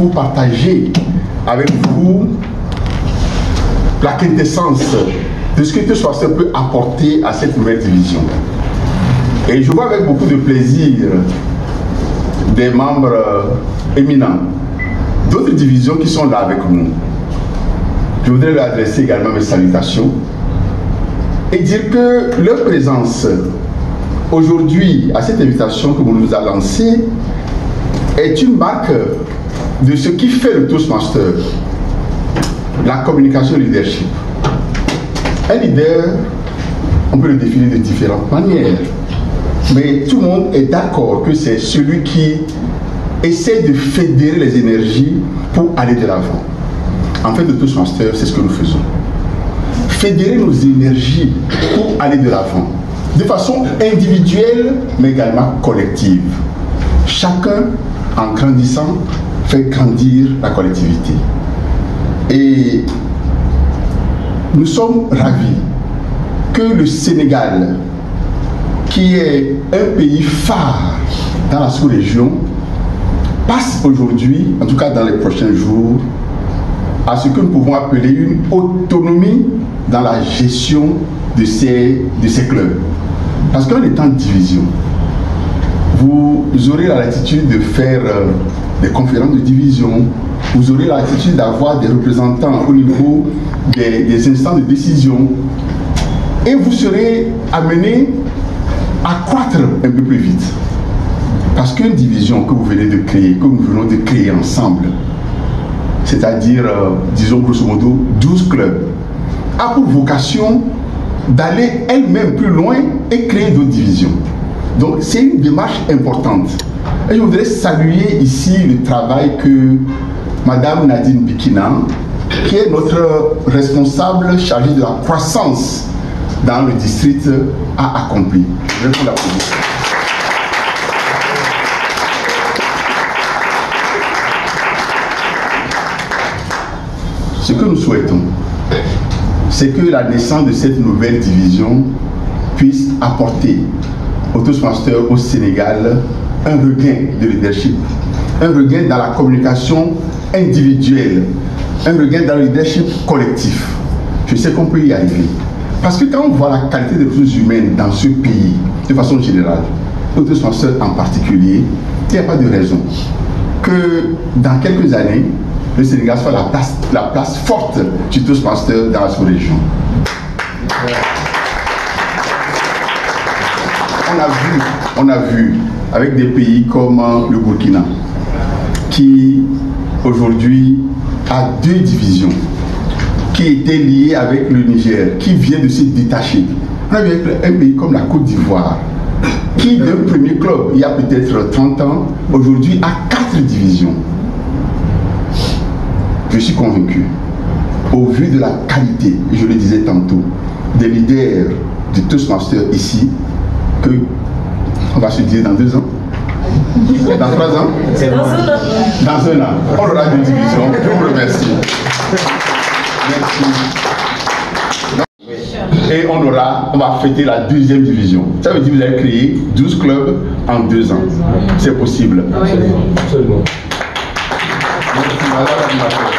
pour partager avec vous la quintessence de ce que Toastmasters peut apporter à cette nouvelle division. Et je vois avec beaucoup de plaisir des membres éminents d'autres divisions qui sont là avec nous. Je voudrais leur adresser également mes salutations et dire que leur présence aujourd'hui à cette invitation que vous nous avez lancée est une marque de ce qui fait le Toastmaster, la communication et le leadership. Un leader, on peut le définir de différentes manières, mais tout le monde est d'accord que c'est celui qui essaie de fédérer les énergies pour aller de l'avant. En fait, le Toastmaster, c'est ce que nous faisons. Fédérer nos énergies pour aller de l'avant, de façon individuelle, mais également collective. Chacun, en grandissant, fait grandir la collectivité. Et nous sommes ravis que le Sénégal, qui est un pays phare dans la sous-région, passe aujourd'hui, en tout cas dans les prochains jours, à ce que nous pouvons appeler une autonomie dans la gestion de ces clubs. Parce qu'en étant division, vous aurez la latitude de faire des conférences de division, vous aurez la latitude d'avoir des représentants au niveau des instances de décision, et vous serez amené à croître un peu plus vite. Parce qu'une division que vous venez de créer, que nous venons de créer ensemble, c'est-à-dire, disons grosso modo, 12 clubs, a pour vocation d'aller elle-même plus loin et créer d'autres divisions. Donc c'est une démarche importante. Et je voudrais saluer ici le travail que Madame Nadine Bikina, qui est notre responsable chargée de la croissance dans le district, a accompli. Je vais vous l'applaudir. Ce que nous souhaitons, c'est que la naissance de cette nouvelle division puisse apporter au Toastmasters au Sénégal un regain de leadership, un regain dans la communication individuelle, un regain dans le leadership collectif. Je sais qu'on peut y arriver. Parce que quand on voit la qualité des ressources humaines dans ce pays, de façon générale, au Toastmasters en particulier, il n'y a pas de raison que dans quelques années, le Sénégal soit la place forte du Toastmasters dans la sous-région. On a vu avec des pays comme le Burkina, qui aujourd'hui a 2 divisions, qui étaient liées avec le Niger, qui vient de se détacher. On a vu avec un pays comme la Côte d'Ivoire, qui d'un premier club, il y a peut-être 30 ans, aujourd'hui a 4 divisions. Je suis convaincu, au vu de la qualité, je le disais tantôt, des leaders du Toastmasters ici, que on va se dire dans 2 ans, dans 3 ans, dans un an, on aura 2 divisions. Je vous remercie. Merci. Et on va fêter la 2e division. Ça veut dire que vous avez créé 12 clubs en 2 ans. C'est possible. Absolument. Merci, madame.